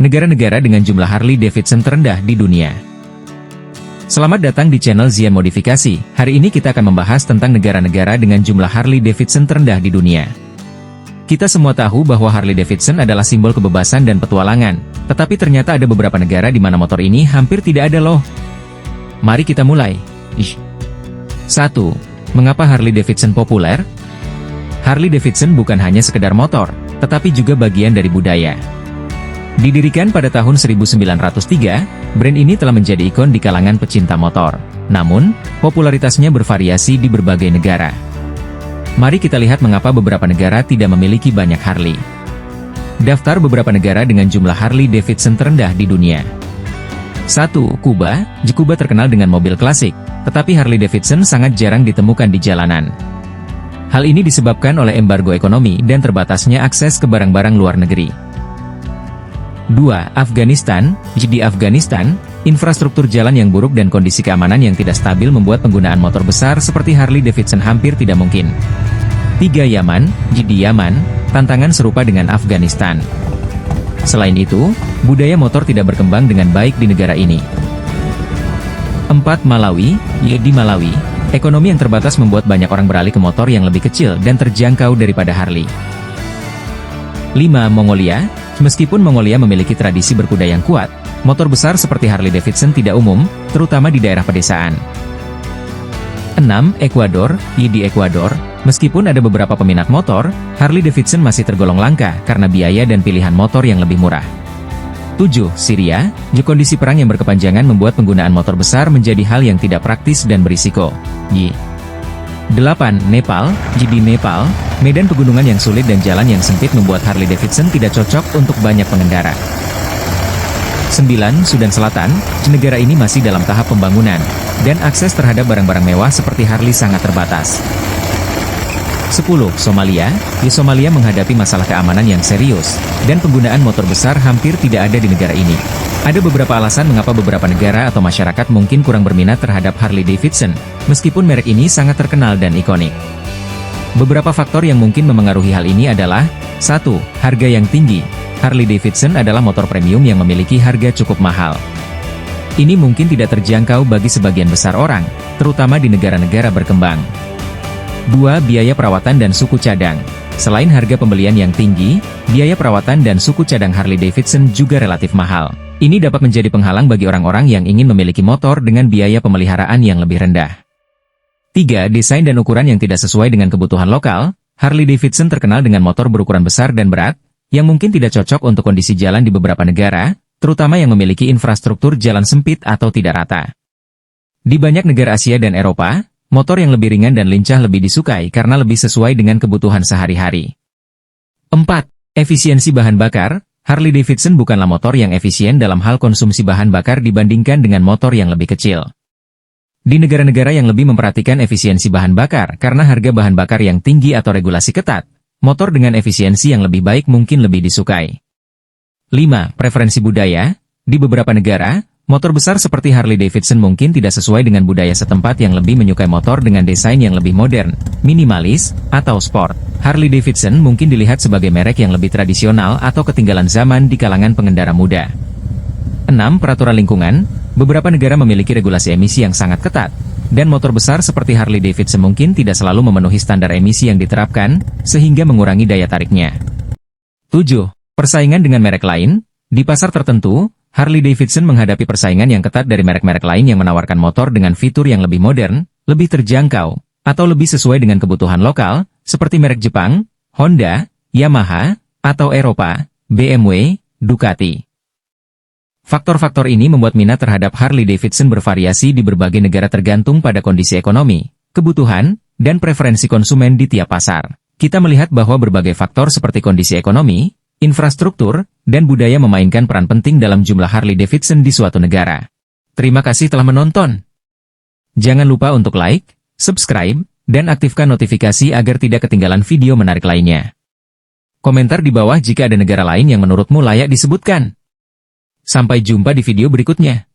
Negara-negara dengan jumlah Harley-Davidson terendah di dunia. Selamat datang di channel Zian Modifikasi. Hari ini kita akan membahas tentang negara-negara dengan jumlah Harley-Davidson terendah di dunia. Kita semua tahu bahwa Harley-Davidson adalah simbol kebebasan dan petualangan, tetapi ternyata ada beberapa negara di mana motor ini hampir tidak ada loh. Mari kita mulai. 1. Mengapa Harley-Davidson populer? Harley-Davidson bukan hanya sekedar motor, tetapi juga bagian dari budaya. Didirikan pada tahun 1903, brand ini telah menjadi ikon di kalangan pecinta motor. Namun, popularitasnya bervariasi di berbagai negara. Mari kita lihat mengapa beberapa negara tidak memiliki banyak Harley. Daftar beberapa negara dengan jumlah Harley-Davidson terendah di dunia. 1. Kuba. Kuba terkenal dengan mobil klasik, tetapi Harley-Davidson sangat jarang ditemukan di jalanan. Hal ini disebabkan oleh embargo ekonomi dan terbatasnya akses ke barang-barang luar negeri. 2. Afghanistan. Di Afghanistan, infrastruktur jalan yang buruk dan kondisi keamanan yang tidak stabil membuat penggunaan motor besar seperti Harley-Davidson hampir tidak mungkin. 3. Yaman. Di Yaman, tantangan serupa dengan Afghanistan. Selain itu, budaya motor tidak berkembang dengan baik di negara ini. 4. Malawi. Di Malawi, ekonomi yang terbatas membuat banyak orang beralih ke motor yang lebih kecil dan terjangkau daripada Harley. 5. Mongolia. Meskipun Mongolia memiliki tradisi berkuda yang kuat, motor besar seperti Harley-Davidson tidak umum, terutama di daerah pedesaan. 6. Ekuador. Di Ekuador, meskipun ada beberapa peminat motor, Harley-Davidson masih tergolong langka karena biaya dan pilihan motor yang lebih murah. 7. Syria. Kondisi perang yang berkepanjangan membuat penggunaan motor besar menjadi hal yang tidak praktis dan berisiko. 8. Nepal. Di Nepal, medan pegunungan yang sulit dan jalan yang sempit membuat Harley-Davidson tidak cocok untuk banyak pengendara. 9. Sudan Selatan. Negara ini masih dalam tahap pembangunan, dan akses terhadap barang-barang mewah seperti Harley sangat terbatas. 10. Somalia. Somalia menghadapi masalah keamanan yang serius, dan penggunaan motor besar hampir tidak ada di negara ini. Ada beberapa alasan mengapa beberapa negara atau masyarakat mungkin kurang berminat terhadap Harley-Davidson, meskipun merek ini sangat terkenal dan ikonik. Beberapa faktor yang mungkin memengaruhi hal ini adalah 1. Harga yang tinggi. Harley-Davidson adalah motor premium yang memiliki harga cukup mahal. Ini mungkin tidak terjangkau bagi sebagian besar orang, terutama di negara-negara berkembang. 2. Biaya perawatan dan suku cadang. Selain harga pembelian yang tinggi, biaya perawatan dan suku cadang Harley-Davidson juga relatif mahal. Ini dapat menjadi penghalang bagi orang-orang yang ingin memiliki motor dengan biaya pemeliharaan yang lebih rendah. 3. Desain dan ukuran yang tidak sesuai dengan kebutuhan lokal. Harley-Davidson terkenal dengan motor berukuran besar dan berat, yang mungkin tidak cocok untuk kondisi jalan di beberapa negara, terutama yang memiliki infrastruktur jalan sempit atau tidak rata. Di banyak negara Asia dan Eropa, motor yang lebih ringan dan lincah lebih disukai karena lebih sesuai dengan kebutuhan sehari-hari. 4. Efisiensi bahan bakar. Harley-Davidson bukanlah motor yang efisien dalam hal konsumsi bahan bakar dibandingkan dengan motor yang lebih kecil. Di negara-negara yang lebih memperhatikan efisiensi bahan bakar karena harga bahan bakar yang tinggi atau regulasi ketat, motor dengan efisiensi yang lebih baik mungkin lebih disukai. 5. Preferensi budaya. Di beberapa negara, motor besar seperti Harley-Davidson mungkin tidak sesuai dengan budaya setempat yang lebih menyukai motor dengan desain yang lebih modern, minimalis, atau sport. Harley-Davidson mungkin dilihat sebagai merek yang lebih tradisional atau ketinggalan zaman di kalangan pengendara muda. 6. Peraturan lingkungan. Beberapa negara memiliki regulasi emisi yang sangat ketat, dan motor besar seperti Harley-Davidson mungkin tidak selalu memenuhi standar emisi yang diterapkan, sehingga mengurangi daya tariknya. 7. Persaingan dengan merek lain. Di pasar tertentu, Harley-Davidson menghadapi persaingan yang ketat dari merek-merek lain yang menawarkan motor dengan fitur yang lebih modern, lebih terjangkau, atau lebih sesuai dengan kebutuhan lokal, seperti merek Jepang, Honda, Yamaha, atau Eropa, BMW, Ducati. Faktor-faktor ini membuat minat terhadap Harley-Davidson bervariasi di berbagai negara tergantung pada kondisi ekonomi, kebutuhan, dan preferensi konsumen di tiap pasar. Kita melihat bahwa berbagai faktor seperti kondisi ekonomi, infrastruktur, dan budaya memainkan peran penting dalam jumlah Harley-Davidson di suatu negara. Terima kasih telah menonton. Jangan lupa untuk like, subscribe, dan aktifkan notifikasi agar tidak ketinggalan video menarik lainnya. Komentar di bawah jika ada negara lain yang menurutmu layak disebutkan. Sampai jumpa di video berikutnya.